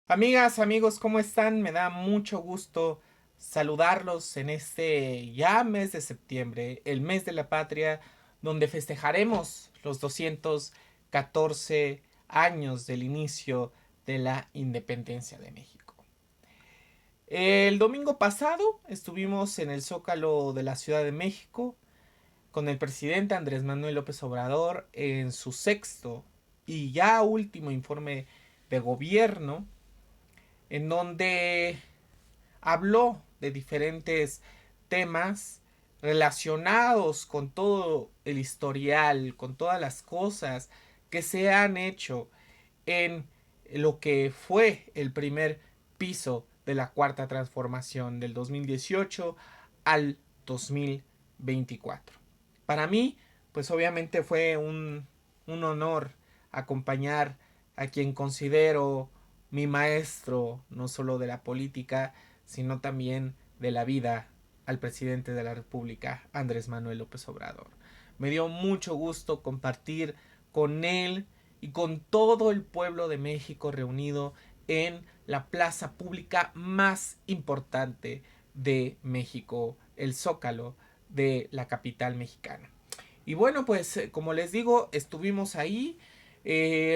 Amigas, amigos, ¿cómo están? Me da mucho gusto saludarlos en este ya mes de septiembre, el mes de la patria, donde festejaremos los 214 años del inicio de la independencia de México. El domingo pasado estuvimos en el Zócalo de la Ciudad de México con el presidente Andrés Manuel López Obrador en su sexto y ya último informe de gobierno, en donde habló de diferentes temas relacionados con todo el historial, con todas las cosas que se han hecho en lo que fue el primer piso de la cuarta transformación del 2018 al 2024. Para mí, pues obviamente fue un honor acompañar a quien considero mi maestro, no solo de la política, sino también de la vida, al presidente de la República, Andrés Manuel López Obrador. Me dio mucho gusto compartir con él y con todo el pueblo de México reunido en la plaza pública más importante de México, el Zócalo de la capital mexicana. Y bueno, pues como les digo, estuvimos ahí.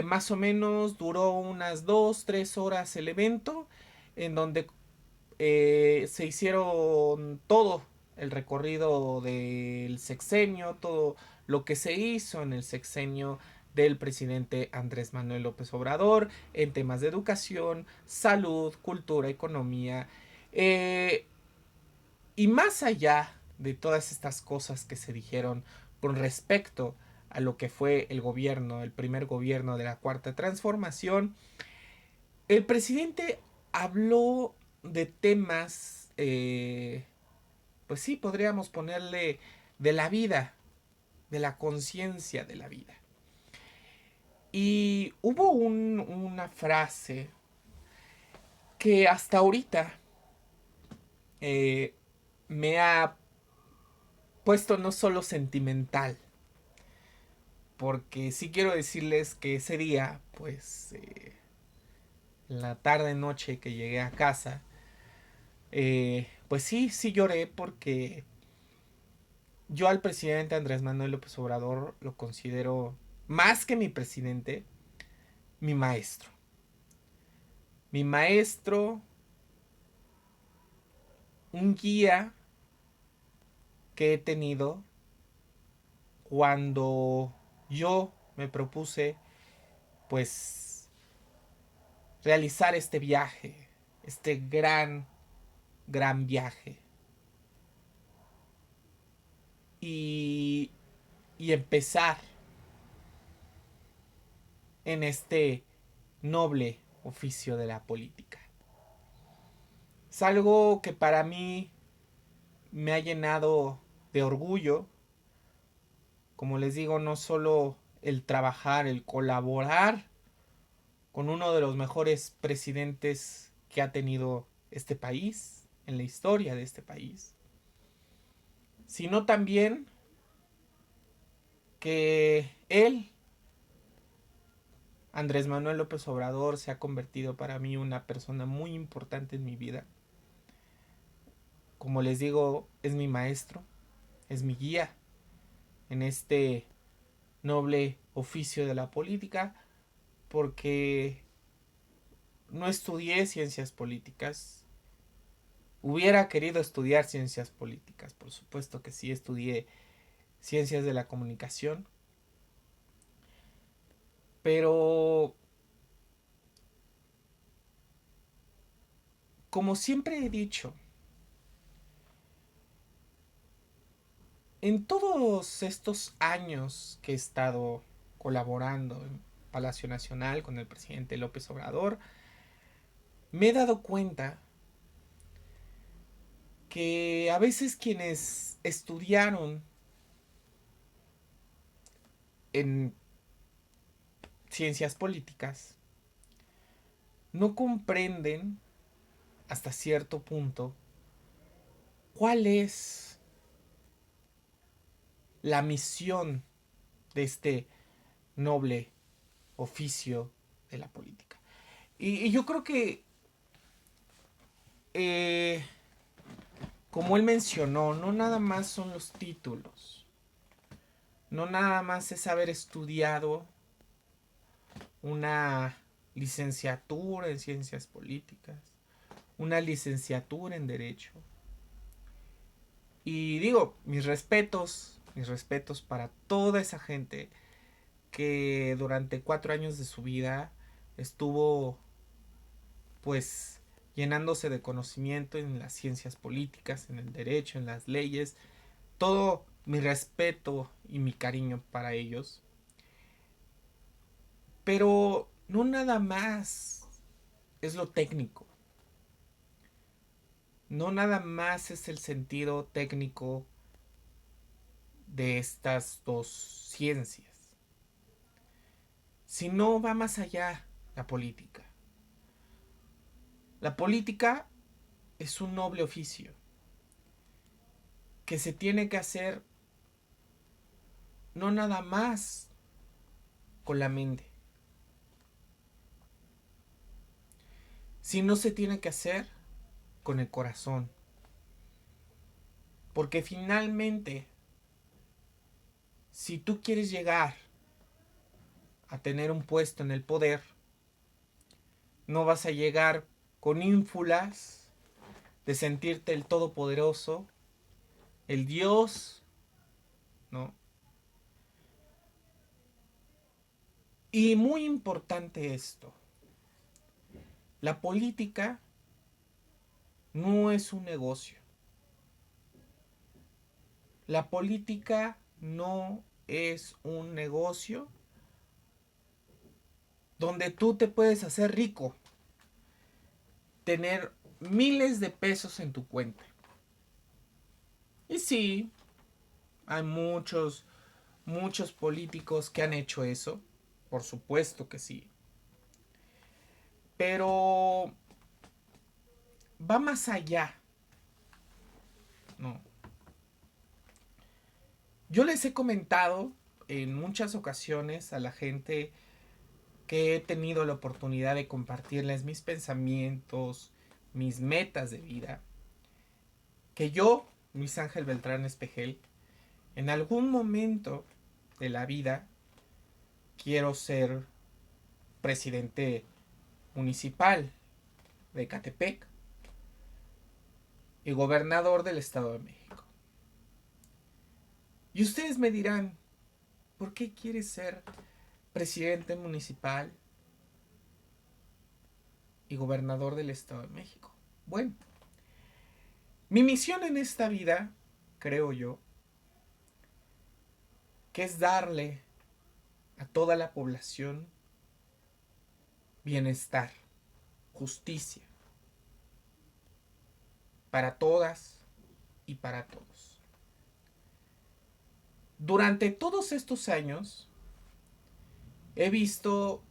Más o menos duró unas 2, 3 horas el evento, en donde se hicieron todo el recorrido del sexenio, todo lo que se hizo en el sexenio del presidente Andrés Manuel López Obrador en temas de educación, salud, cultura, economía. eh, y más allá de todas estas cosas que se dijeron con respecto a lo que fue el gobierno, el primer gobierno de la Cuarta Transformación, el presidente habló de temas, pues sí, podríamos ponerle de la vida, de la conciencia de la vida. Y hubo una frase que hasta ahorita eh, me ha puesto no solo sentimental, porque sí quiero decirles que ese día, pues, en la tarde noche que llegué a casa, pues sí lloré porque yo al presidente Andrés Manuel López Obrador lo considero más que mi presidente, mi maestro. Mi maestro, un guía que he tenido cuando yo me propuse, pues, realizar este viaje, este gran viaje. Y, y empezar en este noble oficio de la política. Es algo que para mí me ha llenado de orgullo. Como les digo, no solo el trabajar, el colaborar con uno de los mejores presidentes que ha tenido este país, en la historia de este país, sino también que él, Andrés Manuel López Obrador, se ha convertido para mí una persona muy importante en mi vida. Como les digo, es mi maestro, es mi guía en este noble oficio de la política, porque no estudié ciencias políticas. Hubiera querido estudiar ciencias políticas, por supuesto que sí, estudié ciencias de la comunicación, pero como siempre he dicho, en todos estos años que he estado colaborando en Palacio Nacional con el presidente López Obrador, me he dado cuenta que a veces quienes estudiaron en ciencias políticas no comprenden hasta cierto punto cuál es la misión de este noble oficio de la política. Y yo creo que, eh, como él mencionó, no nada más son los títulos, no nada más es haber estudiado una licenciatura en ciencias políticas, una licenciatura en derecho. Y digo, mis respetos para toda esa gente que durante 4 años de su vida estuvo pues llenándose de conocimiento en las ciencias políticas, en el derecho, en las leyes. Todo mi respeto y mi cariño para ellos. Pero no nada más es lo técnico. No nada más es el sentido técnico de estas dos ciencias. Sino va más allá la política. La política es un noble oficio que se tiene que hacer no nada más con la mente, sino se tiene que hacer con el corazón. Porque finalmente, si tú quieres llegar a tener un puesto en el poder, no vas a llegar con ínfulas de sentirte el todopoderoso, el Dios, ¿no? Y muy importante esto, la política no es un negocio. La política no es un negocio donde tú te puedes hacer rico, tener miles de pesos en tu cuenta. Y sí, hay muchos políticos que han hecho eso, por supuesto que sí. Pero va más allá, ¿no? Yo les he comentado en muchas ocasiones a la gente que he tenido la oportunidad de compartirles mis pensamientos, mis metas de vida, que yo, Luis Ángel Beltrán Espejel, en algún momento de la vida quiero ser presidente municipal de Ecatepec y gobernador del Estado de México. Y ustedes me dirán, ¿por qué quieres ser presidente municipal y gobernador del Estado de México? Bueno, mi misión en esta vida, creo yo, que es darle a toda la población bienestar, justicia, para todas y para todos. Durante todos estos años he visto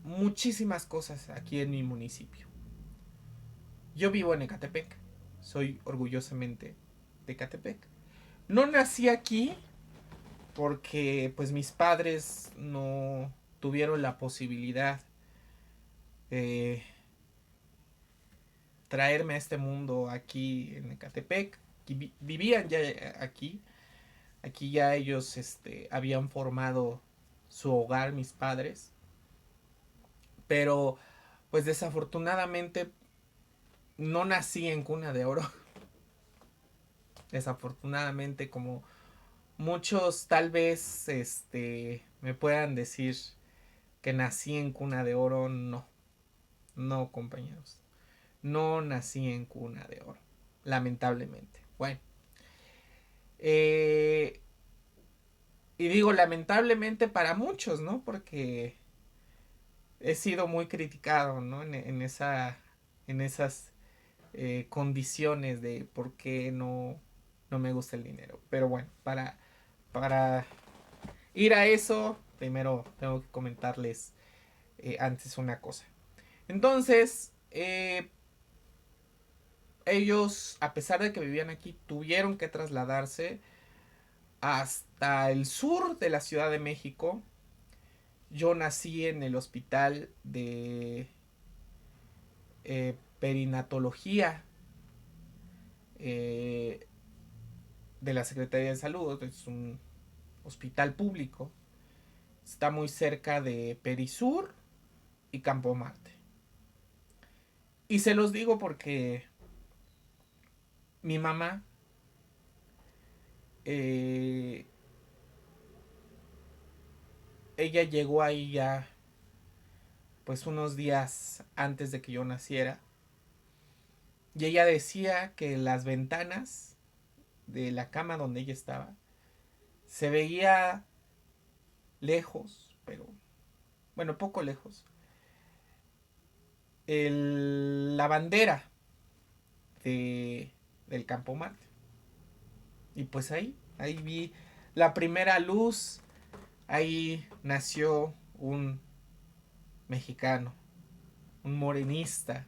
muchísimas cosas aquí en mi municipio. Yo vivo en Ecatepec, soy orgullosamente de Ecatepec. No nací aquí porque pues mis padres no tuvieron la posibilidad de traerme a este mundo aquí en Ecatepec. Vivían ya aquí. Aquí ya ellos habían formado su hogar, mis padres. Pero pues desafortunadamente no nací en cuna de oro. Desafortunadamente, como muchos tal vez me puedan decir que nací en cuna de oro, no. No, compañeros. No nací en cuna de oro. Lamentablemente. Bueno. Eh, y digo lamentablemente para muchos, ¿no? Porque he sido muy criticado, ¿no? En esas condiciones de por qué no me gusta el dinero. Pero bueno, para ir a eso, primero tengo que comentarles antes una cosa. Entonces, ellos, a pesar de que vivían aquí, tuvieron que trasladarse hasta el sur de la Ciudad de México. Yo nací en el hospital de perinatología de la Secretaría de Salud. Es un hospital público. Está muy cerca de Perisur y Campo Marte. Y se los digo porque mi mamá ella llegó ahí ya pues unos días antes de que yo naciera. Y ella decía que las ventanas de la cama donde ella estaba se veía lejos, pero bueno, poco lejos, la bandera de, del Campo Marte. Y pues ahí vi la primera luz, ahí nació un mexicano, un morenista,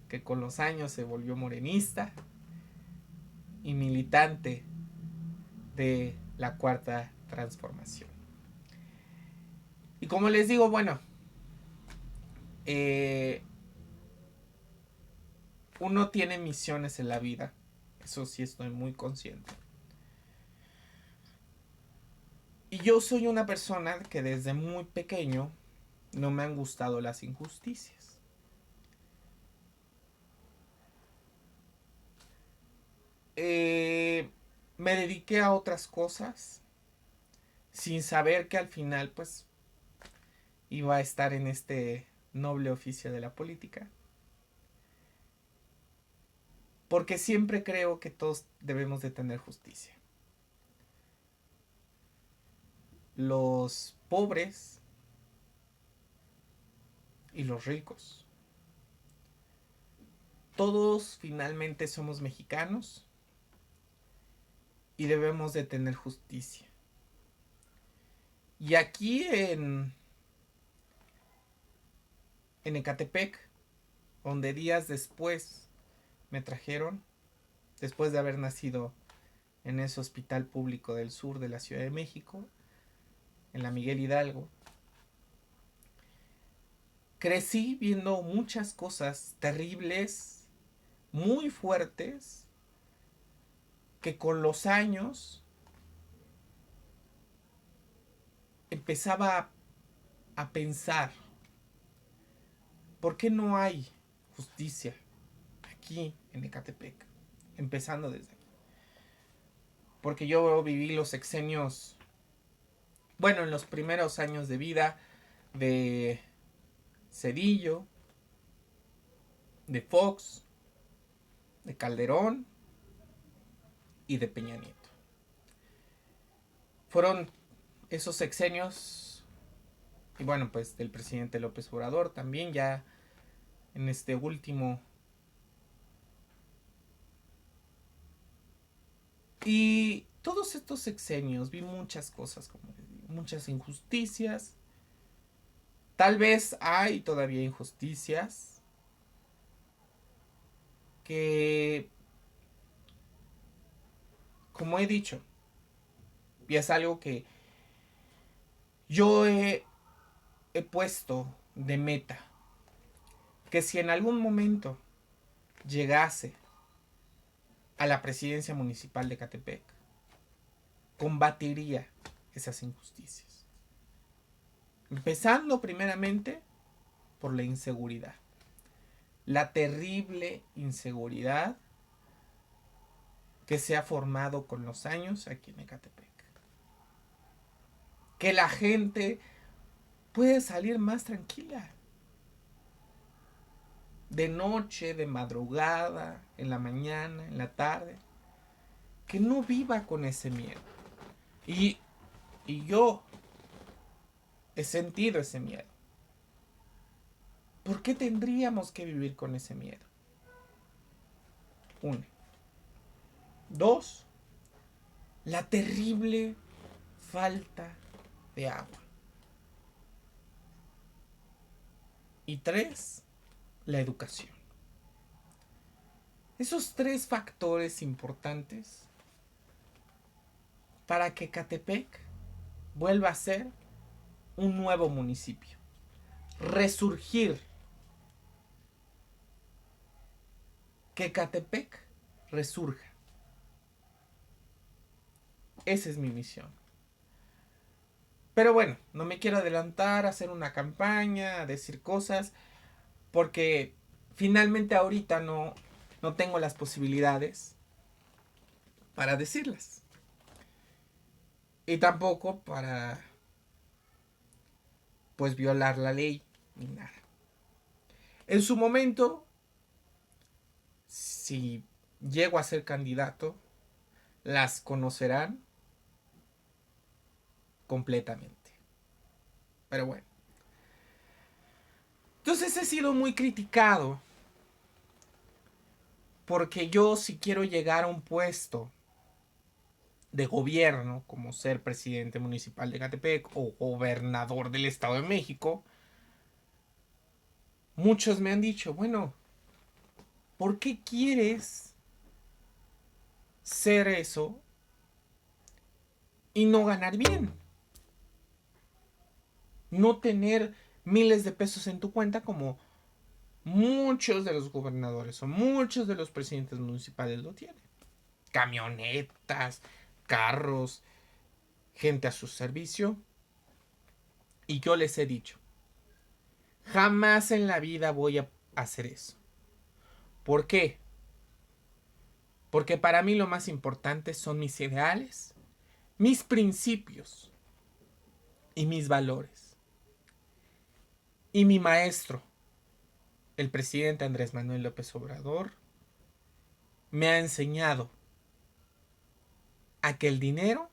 que con los años se volvió morenista y militante de la Cuarta Transformación. Y como les digo, bueno, uno tiene misiones en la vida, eso sí estoy muy consciente. Y yo soy una persona que desde muy pequeño no me han gustado las injusticias. Me dediqué a otras cosas sin saber que al final pues iba a estar en este noble oficio de la política. Porque siempre creo que todos debemos de tener justicia. Los pobres y los ricos. Todos finalmente somos mexicanos y debemos de tener justicia. Y aquí en Ecatepec, donde días después me trajeron, después de haber nacido en ese hospital público del sur de la Ciudad de México, en la Miguel Hidalgo, crecí viendo muchas cosas terribles, muy fuertes, que con los años empezaba a pensar, ¿por qué no hay justicia aquí en Ecatepec? Empezando desde aquí. Porque yo viví los sexenios, bueno, en los primeros años de vida de Cedillo, de Fox, de Calderón y de Peña Nieto. Fueron esos sexenios, y bueno, pues del presidente López Obrador también, ya en este último. Y todos estos sexenios vi muchas cosas, como les digo, muchas injusticias. Tal vez hay todavía injusticias que, como he dicho, y es algo que yo he puesto de meta, que si en algún momento llegase a la presidencia municipal de Ecatepec, combatiría esas injusticias. Empezando primeramente por la inseguridad. La terrible inseguridad que se ha formado con los años aquí en Ecatepec. Que la gente puede salir más tranquila. De noche, de madrugada, en la mañana, en la tarde. Que no viva con ese miedo. Y yo he sentido ese miedo. ¿Por qué tendríamos que vivir con ese miedo? Uno. Dos, la terrible falta de agua. Y tres, la educación. Esos tres factores importantes para que Ecatepec vuelva a ser un nuevo municipio. Resurgir que Catepec resurja. Esa es mi misión. Pero bueno, no me quiero adelantar a hacer una campaña, a decir cosas, porque finalmente ahorita no tengo las posibilidades para decirlas. Y tampoco para, pues, violar la ley ni nada. En su momento, si llego a ser candidato, las conocerán completamente. Pero bueno. Entonces he sido muy criticado porque yo, si quiero llegar a un puesto de gobierno, como ser presidente municipal de Catepec o gobernador del Estado de México, muchos me han dicho, bueno, ¿por qué quieres ser eso y no ganar bien? No tener miles de pesos en tu cuenta como muchos de los gobernadores o muchos de los presidentes municipales lo tienen. Camionetas, carros, gente a su servicio. Y yo les he dicho, jamás en la vida voy a hacer eso. ¿Por qué? Porque para mí lo más importante son mis ideales, mis principios y mis valores. Y mi maestro, el presidente Andrés Manuel López Obrador, me ha enseñado a que el dinero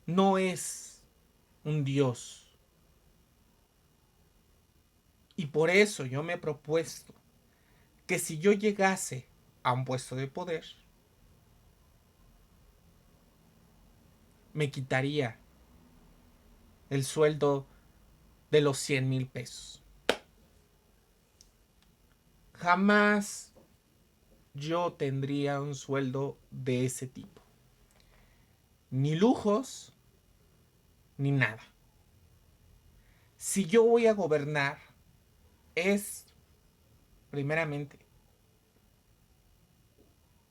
no es un dios. Y por eso yo me he propuesto que si yo llegase a un puesto de poder, me quitaría el sueldo de los 100,000 pesos. Jamás yo tendría un sueldo de ese tipo. Ni lujos, ni nada. Si yo voy a gobernar, es primeramente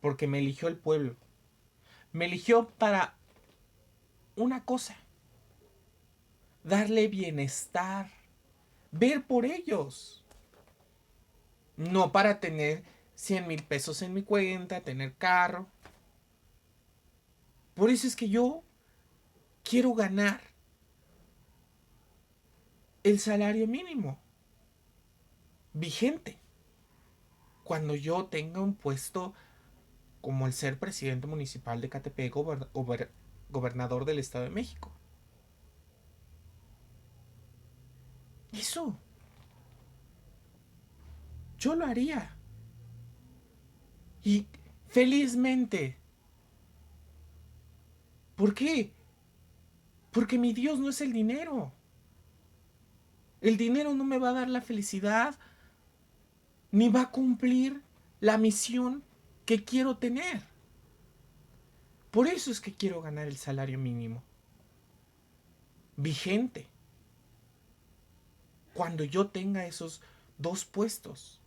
porque me eligió el pueblo. Me eligió para una cosa: darle bienestar, ver por ellos. No para tener 100,000 pesos en mi cuenta, tener carro. Por eso es que yo quiero ganar el salario mínimo vigente. Cuando yo tenga un puesto como el ser presidente municipal de Catepec, gobernador del Estado de México. Eso, yo lo haría. Y felizmente. ¿Por qué? Porque mi Dios no es el dinero. El dinero no me va a dar la felicidad, ni va a cumplir la misión que quiero tener. Por eso es que quiero ganar el salario mínimo vigente. Cuando yo tenga esos dos puestos.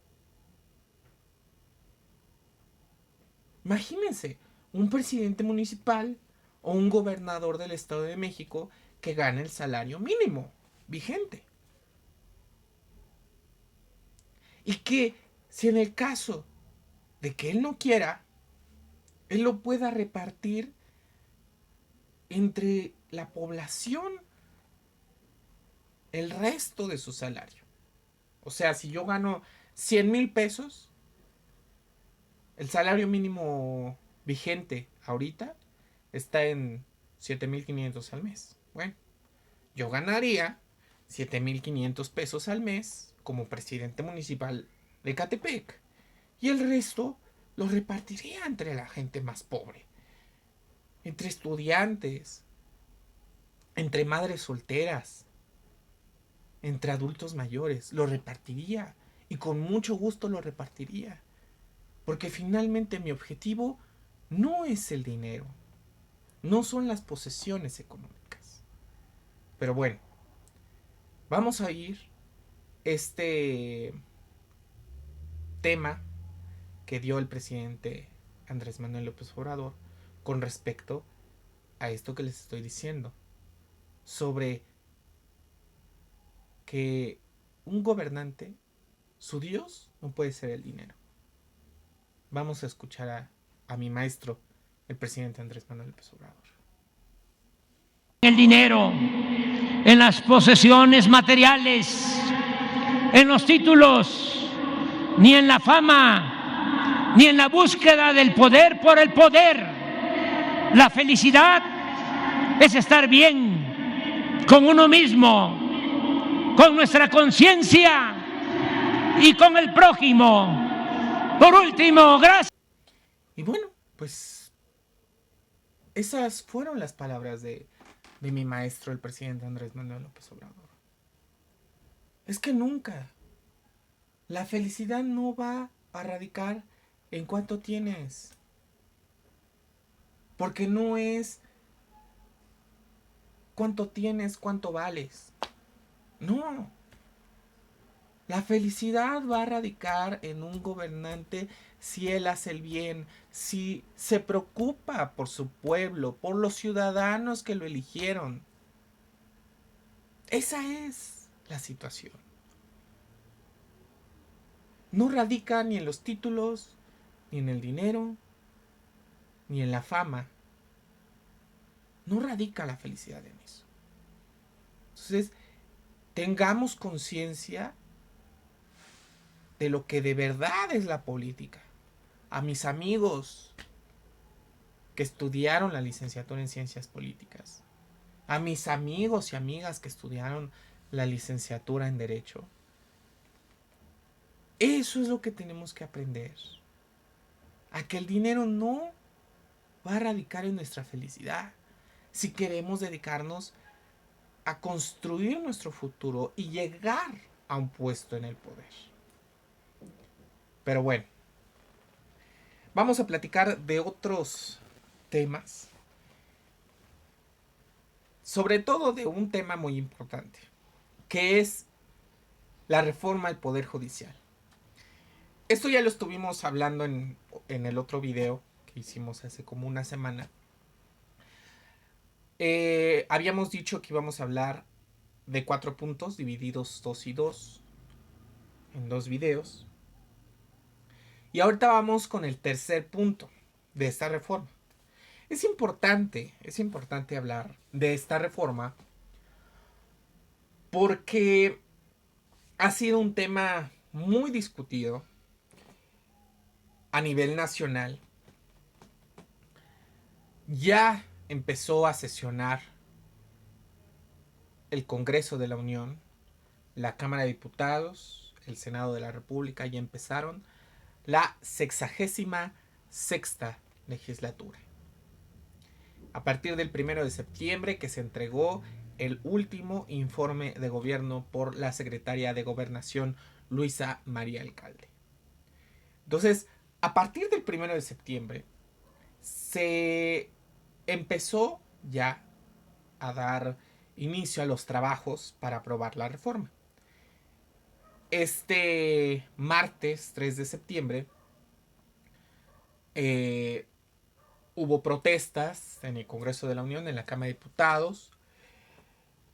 Imagínense, un presidente municipal o un gobernador del Estado de México que gane el salario mínimo vigente. Y que si en el caso de que él no quiera, él lo pueda repartir entre la población el resto de su salario. O sea, si yo gano 100,000 pesos, el salario mínimo vigente ahorita está en 7,500 al mes. Bueno, yo ganaría 7,500 pesos al mes como presidente municipal de Catepec. Y el resto lo repartiría entre la gente más pobre, entre estudiantes, entre madres solteras, entre adultos mayores. Lo repartiría y con mucho gusto lo repartiría. Porque finalmente mi objetivo no es el dinero, no son las posesiones económicas. Pero bueno, vamos a ir este tema que dio el presidente Andrés Manuel López Obrador con respecto a esto que les estoy diciendo, sobre que un gobernante, su Dios no puede ser el dinero. Vamos a escuchar a mi maestro, el presidente Andrés Manuel López Obrador. El dinero, en las posesiones materiales, en los títulos, ni en la fama, ni en la búsqueda del poder por el poder. La felicidad es estar bien con uno mismo, con nuestra conciencia y con el prójimo. Por último, gracias. Y bueno, pues esas fueron las palabras de mi maestro, el presidente Andrés Manuel López Obrador. Es que nunca la felicidad no va a radicar en cuánto tienes. Porque no es cuánto tienes, cuánto vales. No. La felicidad va a radicar en un gobernante si él hace el bien, si se preocupa por su pueblo, por los ciudadanos que lo eligieron. Esa es la situación. No radica ni en los títulos, ni en el dinero, ni en la fama. No radica la felicidad en eso. Entonces, tengamos conciencia de lo que de verdad es la política. A mis amigos que estudiaron la licenciatura en ciencias políticas, a mis amigos y amigas que estudiaron la licenciatura en derecho, eso es lo que tenemos que aprender. A que el dinero no va a radicar en nuestra felicidad si queremos dedicarnos a construir nuestro futuro y llegar a un puesto en el poder. Pero bueno, vamos a platicar de otros temas, sobre todo de un tema muy importante, que es la reforma al Poder Judicial. Esto ya lo estuvimos hablando en el otro video que hicimos hace como una semana. Habíamos dicho que íbamos a hablar de 4 puntos divididos 2 y 2 en 2 videos. Y ahorita vamos con el tercer punto de esta reforma. Es importante hablar de esta reforma porque ha sido un tema muy discutido a nivel nacional. Ya empezó a sesionar el Congreso de la Unión, la Cámara de Diputados, el Senado de la República, ya empezaron la 66ª legislatura. A partir del 1 de septiembre que se entregó el último informe de gobierno por la secretaria de Gobernación, Luisa María Alcalde. Entonces, a partir del 1 de septiembre se empezó ya a dar inicio a los trabajos para aprobar la reforma. Este martes 3 de septiembre hubo protestas en el Congreso de la Unión, en la Cámara de Diputados.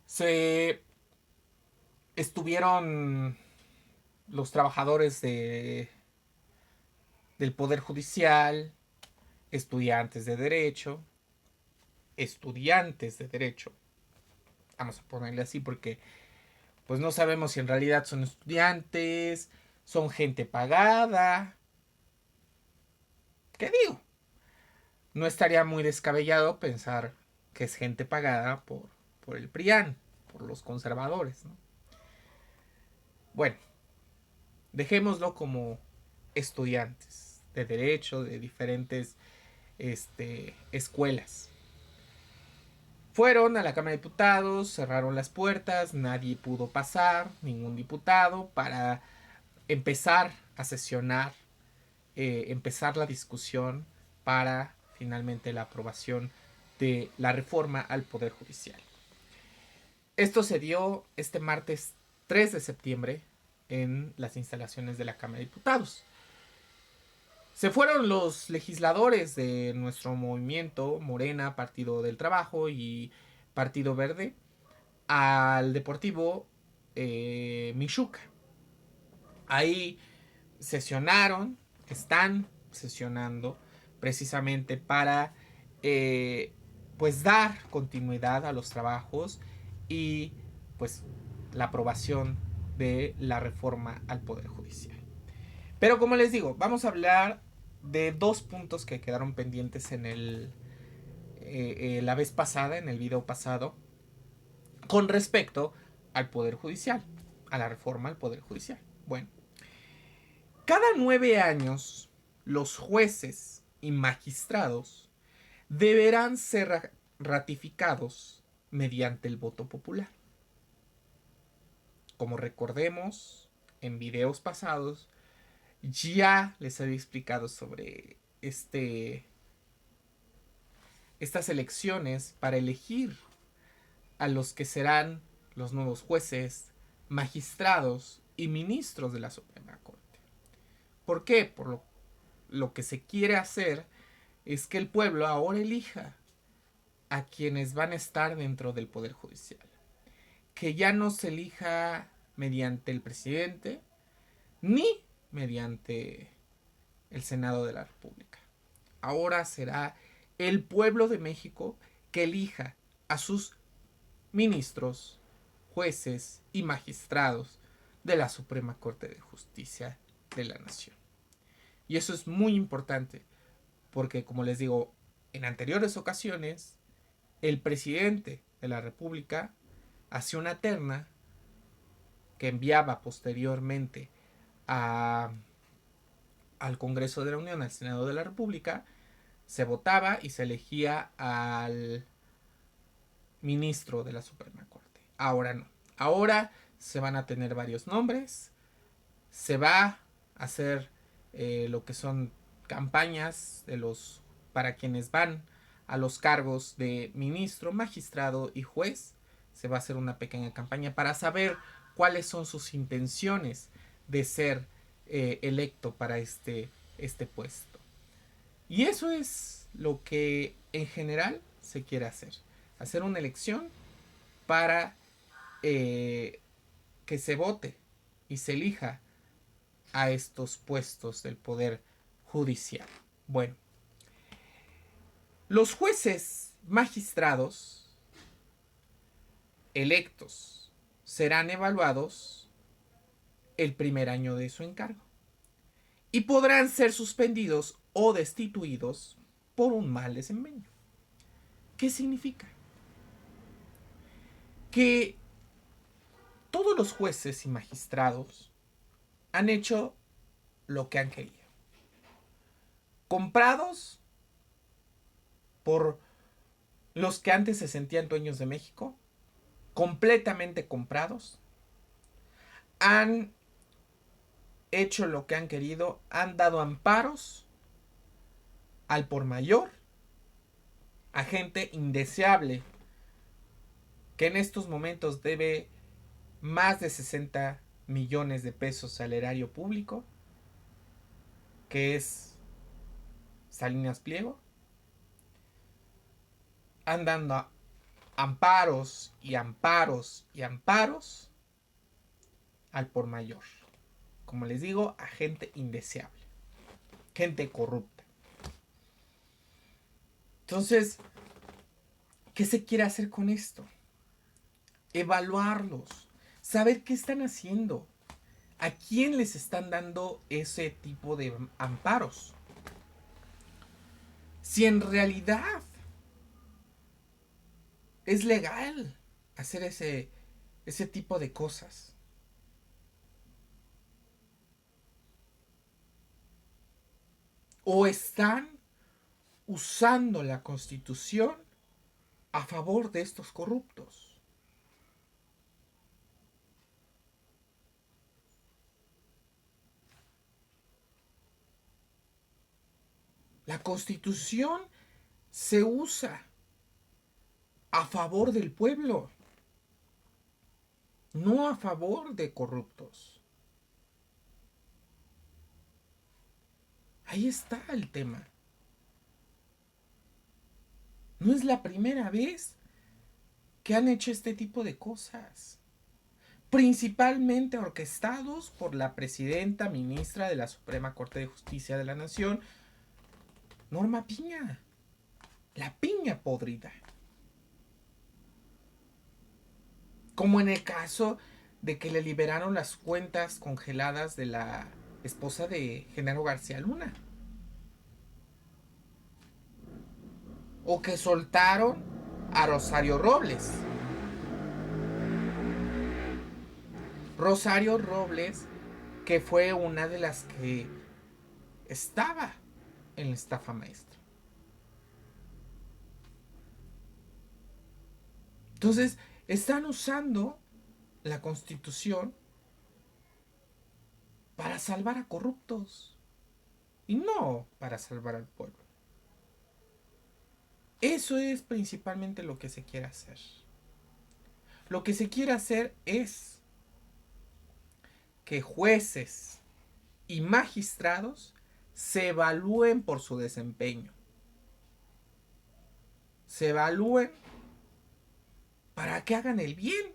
Se estuvieron los trabajadores del Poder Judicial, estudiantes de derecho, vamos a ponerle así porque pues no sabemos si en realidad son estudiantes, son gente pagada. ¿Qué digo? No estaría muy descabellado pensar que es gente pagada por el PRIAN, por los conservadores, ¿no? Bueno, dejémoslo como estudiantes de derecho de diferentes escuelas. Fueron a la Cámara de Diputados, cerraron las puertas, nadie pudo pasar, ningún diputado, para empezar a sesionar, empezar la discusión para finalmente la aprobación de la reforma al Poder Judicial. Esto se dio este martes 3 de septiembre en las instalaciones de la Cámara de Diputados. Se fueron los legisladores de nuestro movimiento, Morena, Partido del Trabajo y Partido Verde, al Deportivo Michuca. Ahí sesionaron, están sesionando precisamente para pues dar continuidad a los trabajos y pues la aprobación de la reforma al Poder Judicial. Pero como les digo, vamos a hablar de dos puntos que quedaron pendientes en la vez pasada, en el video pasado, con respecto al Poder Judicial, a la reforma al Poder Judicial. Bueno, cada 9 años los jueces y magistrados deberán ser ratificados mediante el voto popular. Como recordemos, en videos pasados ya les había explicado sobre estas elecciones para elegir a los que serán los nuevos jueces, magistrados y ministros de la Suprema Corte. ¿Por qué? Por lo que se quiere hacer es que el pueblo ahora elija a quienes van a estar dentro del Poder Judicial. Que ya no se elija mediante el presidente ni mediante el Senado de la República. Ahora será el pueblo de México que elija a sus ministros, jueces y magistrados de la Suprema Corte de Justicia de la Nación. Y eso es muy importante porque, como les digo, en anteriores ocasiones, el presidente de la República hacía una terna que enviaba posteriormente al Congreso de la Unión, al Senado de la República, se votaba y se elegía al ministro de la Suprema Corte. Ahora no. Ahora se van a tener varios nombres, se va a hacer lo que son campañas para quienes van a los cargos de ministro, magistrado y juez. Se va a hacer una pequeña campaña para saber cuáles son sus intenciones de ser electo para este puesto. Y eso es lo que en general se quiere hacer. Hacer una elección para que se vote y se elija a estos puestos del Poder Judicial. Bueno, los jueces magistrados electos serán evaluados el primer año de su encargo y podrán ser suspendidos o destituidos por un mal desempeño. ¿Qué significa? Que todos los jueces y magistrados han hecho lo que han querido. Comprados por los que antes se sentían dueños de México, completamente comprados, han hecho lo que han querido, han dado amparos al por mayor, a gente indeseable que en estos momentos debe más de 60 millones de pesos al erario público, que es Salinas Pliego. Han dado amparos y amparos y amparos al por mayor. Como les digo, a gente indeseable, gente corrupta. Entonces, ¿qué se quiere hacer con esto? Evaluarlos, saber qué están haciendo, a quién les están dando ese tipo de amparos. Si en realidad es legal hacer ese tipo de cosas. O están usando la Constitución a favor de estos corruptos. La Constitución se usa a favor del pueblo, no a favor de corruptos. Ahí está el tema. No es la primera vez que han hecho este tipo de cosas. Principalmente orquestados por la presidenta ministra de la Suprema Corte de Justicia de la Nación, Norma Piña. La piña podrida. Como en el caso de que le liberaron las cuentas congeladas de la esposa de Genaro García Luna. O que soltaron a Rosario Robles. Rosario Robles, que fue una de las que estaba en la estafa maestra. Entonces, están usando la Constitución para salvar a corruptos y no para salvar al pueblo. Eso es principalmente lo que se quiere hacer. Lo que se quiere hacer es que jueces y magistrados se evalúen por su desempeño. Se evalúen para que hagan el bien,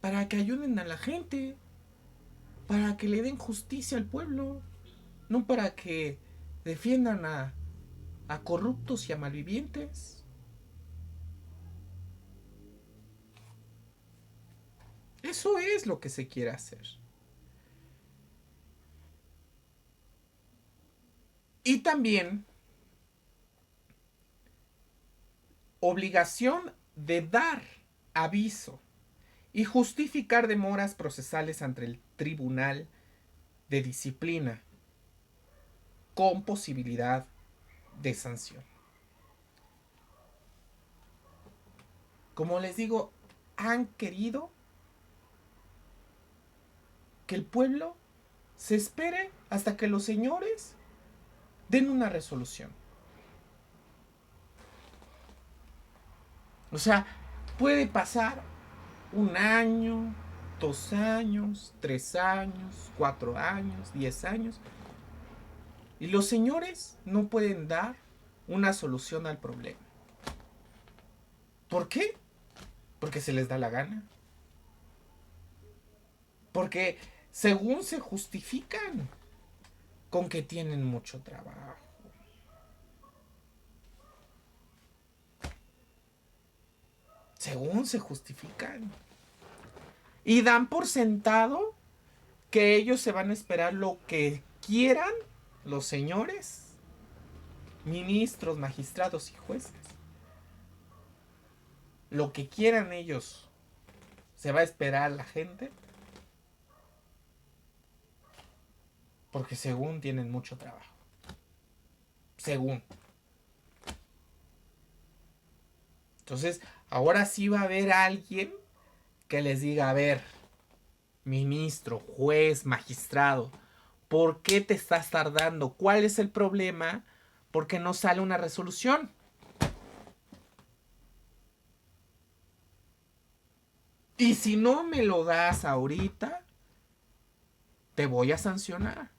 para que ayuden a la gente, para que le den justicia al pueblo, no para que defiendan a corruptos y a malvivientes. Eso es lo que se quiere hacer. Y también obligación de dar aviso y justificar demoras procesales ante el Tribunal de Disciplina con posibilidad de sanción. Como les digo, han querido que el pueblo se espere hasta que los señores den una resolución. O sea, puede pasar 1 año, 2 años, 3 años, 4 años, 10 años. Y los señores no pueden dar una solución al problema. ¿Por qué? Porque se les da la gana. Porque según se justifican con que tienen mucho trabajo. Según se justifican. Y dan por sentado que ellos se van a esperar lo que quieran los señores, ministros, magistrados y jueces. Lo que quieran ellos, se va a esperar la gente. Porque según tienen mucho trabajo. Según. Entonces, ahora sí va a haber alguien que les diga, a ver, ministro, juez, magistrado, ¿por qué te estás tardando? ¿Cuál es el problema? ¿Por qué no sale una resolución? Y si no me lo das ahorita, te voy a sancionar.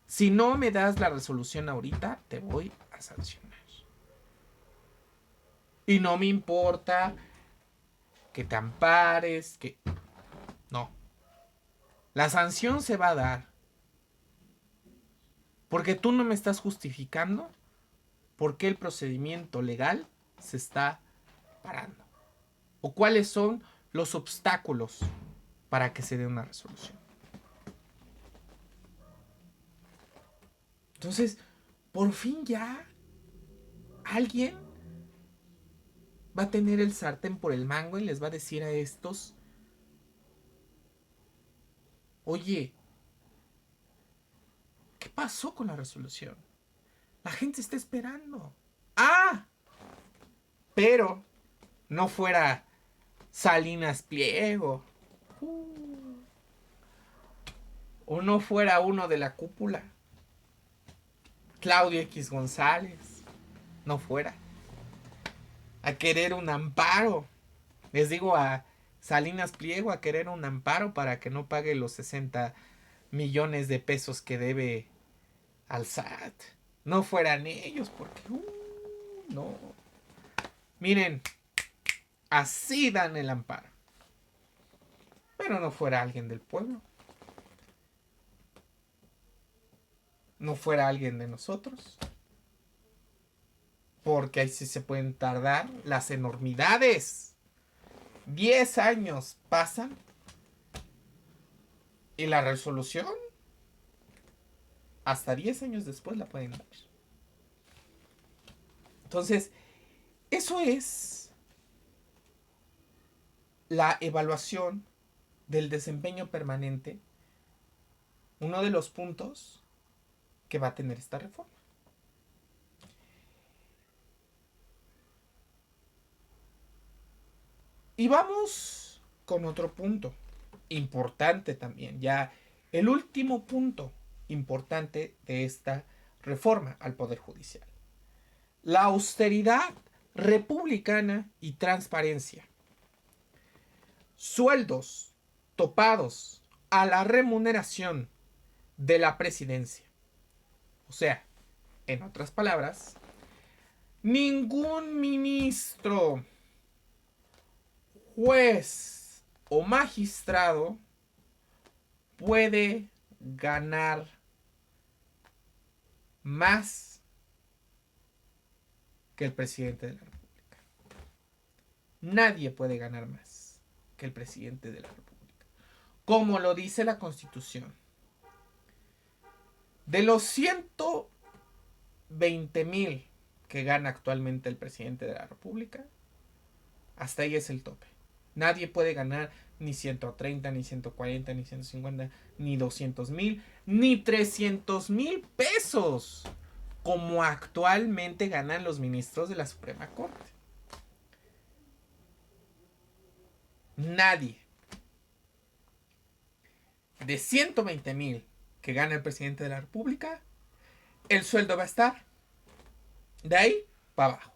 Si no me das la resolución ahorita, te voy a sancionar. Y no me importa que te ampares, que... No. La sanción se va a dar. Porque tú no me estás justificando por qué el procedimiento legal se está parando. O cuáles son los obstáculos para que se dé una resolución. Entonces, por fin ya alguien va a tener el sartén por el mango y les va a decir a estos, oye, ¿qué pasó con la resolución? La gente está esperando. ¡Ah! Pero no fuera Salinas Pliego. O no fuera uno de la cúpula. Claudio X González. No fuera. A querer un amparo. Les digo a Salinas Pliego a querer un amparo para que no pague los 60 millones de pesos que debe al SAT. No fueran ellos, porque no. Miren, así dan el amparo. Pero no fuera alguien del pueblo. No fuera alguien de nosotros. Porque ahí sí se pueden tardar las enormidades. 10 años pasan y la resolución hasta 10 años después la pueden dar. Entonces, eso es la evaluación del desempeño permanente, uno de los puntos que va a tener esta reforma. Y vamos con otro punto importante también, ya el último punto importante de esta reforma al Poder Judicial. La austeridad republicana y transparencia. Sueldos topados a la remuneración de la presidencia. O sea, en otras palabras, ningún ministro, juez o magistrado puede ganar más que el presidente de la República. Nadie puede ganar más que el presidente de la República. Como lo dice la Constitución. De los 120,000 que gana actualmente el presidente de la República, hasta ahí es el tope. Nadie puede ganar ni 130, ni 140, ni 150, ni 200,000, ni 300,000 pesos, como actualmente ganan los ministros de la Suprema Corte. Nadie. De 120,000 que gana el presidente de la República, el sueldo va a estar de ahí para abajo.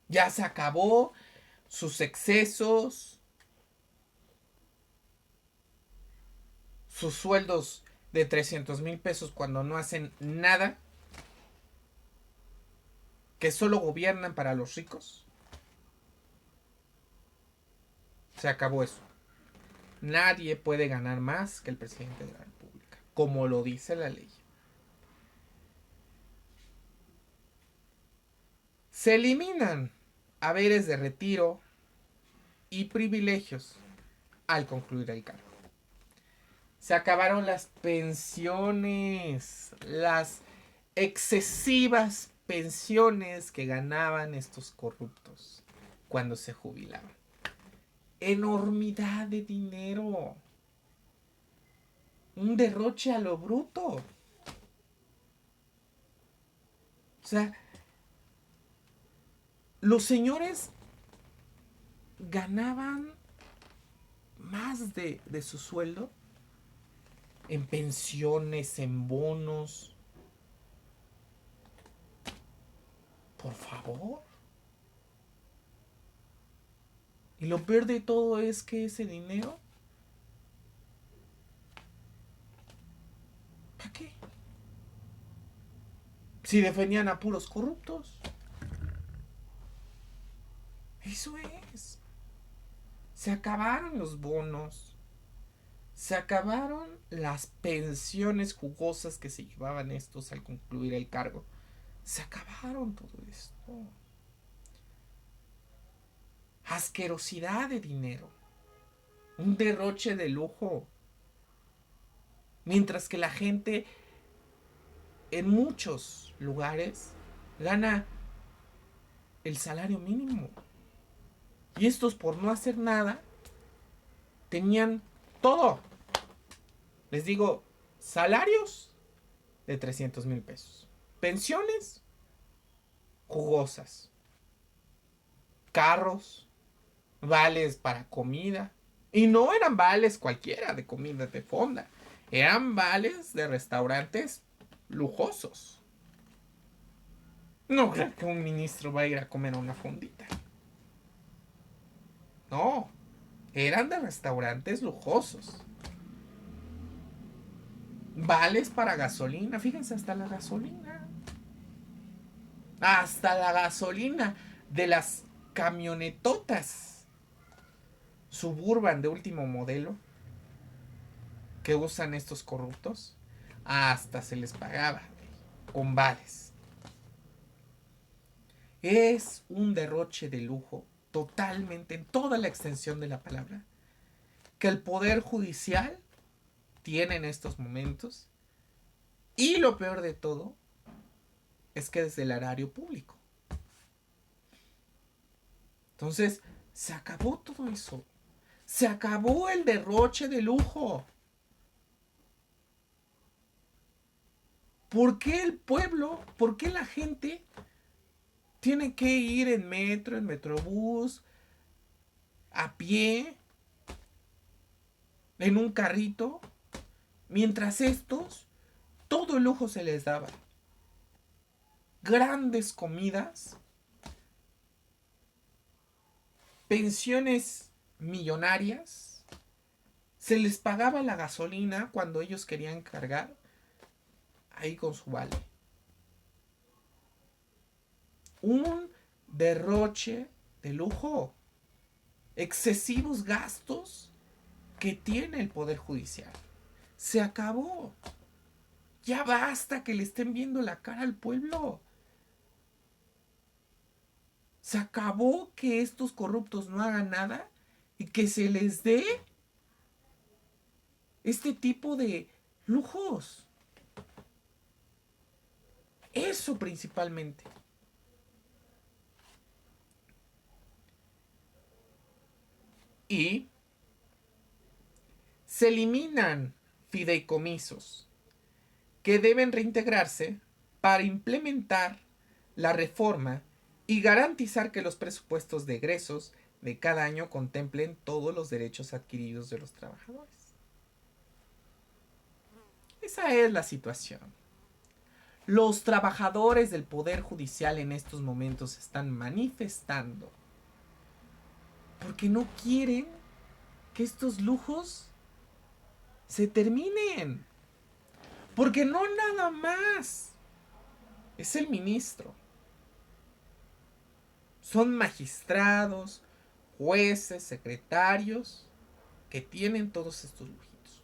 Ya se acabó sus excesos, sus sueldos de 300,000 pesos cuando no hacen nada, que solo gobiernan para los ricos. Se acabó eso. Nadie puede ganar más que el presidente de la República, como lo dice la ley. Se eliminan haberes de retiro y privilegios al concluir el cargo. Se acabaron las pensiones, las excesivas pensiones que ganaban estos corruptos cuando se jubilaban. Enormidad de dinero. Un derroche a lo bruto. O sea, los señores ganaban más de su sueldo en pensiones, en bonos. Por favor. Y lo peor de todo es que ese dinero, ¿para qué? Si defendían a puros corruptos. Eso es. Se acabaron los bonos. Se acabaron las pensiones jugosas que se llevaban estos al concluir el cargo. Se acabaron todo esto. Asquerosidad de dinero. Un derroche de lujo. Mientras que la gente en muchos lugares gana el salario mínimo. Y estos, por no hacer nada, tenían todo. Les digo, salarios de 300,000 pesos. Pensiones jugosas. Carros. Vales para comida. Y no eran vales cualquiera de comida de fonda. Eran vales de restaurantes lujosos. No creo que un ministro va a ir a comer a una fondita. No. eran de restaurantes lujosos. Vales para gasolina, fíjense, hasta la gasolina. Hasta la gasolina de las camionetotas Suburban de último modelo que usan estos corruptos, hasta se les pagaba con vales. Es un derroche de lujo totalmente, en toda la extensión de la palabra, que el Poder Judicial tiene en estos momentos. Y lo peor de todo es que desde el erario público. Entonces, se acabó todo eso. Se acabó el derroche de lujo. ¿Por qué el pueblo, por qué la gente tiene que ir en metro, en metrobús, a pie, en un carrito, mientras estos, todo el lujo se les daba? Grandes comidas, pensiones millonarias, se les pagaba la gasolina cuando ellos querían cargar ahí con su vale. Un derroche de lujo, excesivos gastos que tiene el Poder Judicial. Se acabó. Ya basta que le estén viendo la cara al pueblo. Se acabó que estos corruptos no hagan nada y que se les dé este tipo de lujos. Eso principalmente. Y se eliminan fideicomisos que deben reintegrarse para implementar la reforma y garantizar que los presupuestos de egresos de cada año contemplen todos los derechos adquiridos de los trabajadores. Esa es la situación. Los trabajadores del Poder Judicial en estos momentos están manifestando porque no quieren que estos lujos se terminen. Porque no nada más es el ministro. Son magistrados, jueces, secretarios que tienen todos estos lujitos.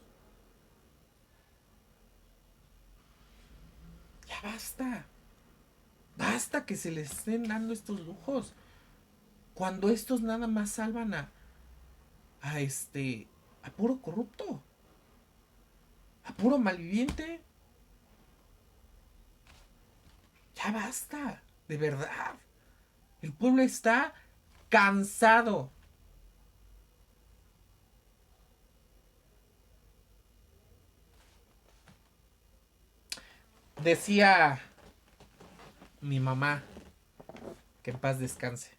Ya basta. Basta que se les estén dando estos lujos. Cuando estos nada más salvan a puro corrupto. A puro malviviente. Ya basta. De verdad. El pueblo está cansado. Decía mi mamá, que en paz descanse,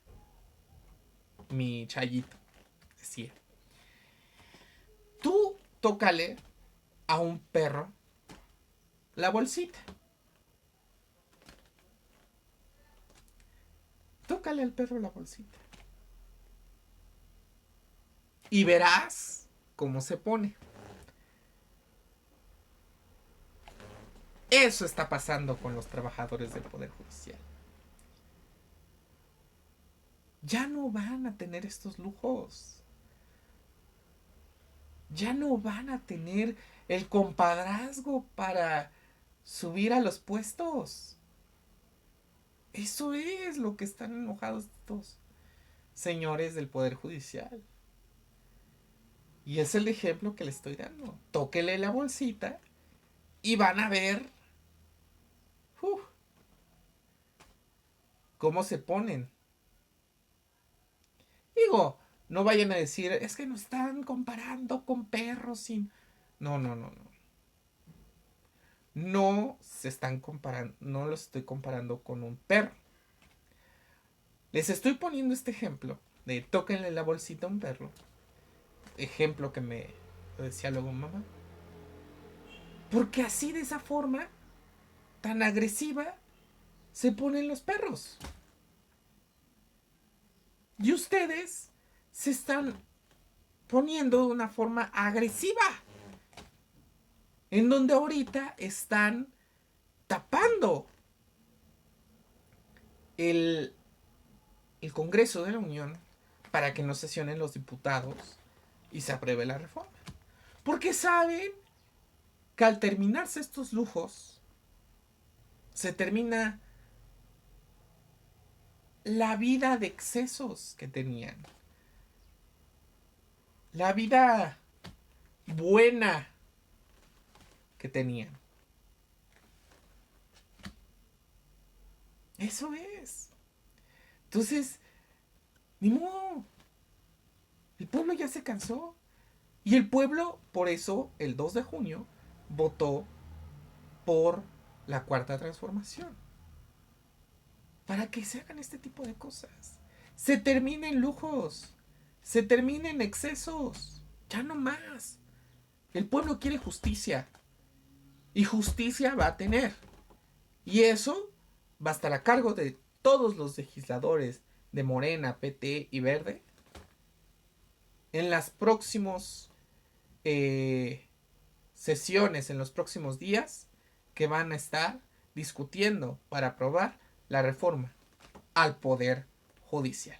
mi Chayito, decía: tú tócale a un perro la bolsita. Tócale al perro la bolsita. Y verás cómo se pone. Eso está pasando con los trabajadores del Poder Judicial. Ya no van a tener estos lujos. Ya no van a tener el compadrazgo para subir a los puestos. Eso es lo que están enojados estos señores del Poder Judicial. Y es el ejemplo que le estoy dando. Tóquele la bolsita y van a ver cómo se ponen. Digo, no vayan a decir, es que nos están comparando con perros sin... No. No se están comparando, no los estoy comparando con un perro. Les estoy poniendo este ejemplo de tóquenle la bolsita a un perro. Ejemplo que me decía luego mamá. Porque así, de esa forma tan agresiva, se ponen los perros. Y ustedes se están poniendo de una forma agresiva. En donde ahorita están tapando el Congreso de la Unión para que no sesionen los diputados y se apruebe la reforma. Porque saben que al terminarse estos lujos, se termina la vida de excesos que tenían. La vida buena que tenían. Eso es. Entonces, ni modo. El pueblo ya se cansó. Y el pueblo, por eso, el 2 de junio, votó por la cuarta transformación. Para que se hagan este tipo de cosas. Se terminen lujos. Se terminen excesos. Ya no más. El pueblo quiere justicia. Y justicia va a tener. Y eso va a estar a cargo de todos los legisladores de Morena, PT y Verde en las próximas sesiones, en los próximos días, que van a estar discutiendo para aprobar la reforma al Poder Judicial.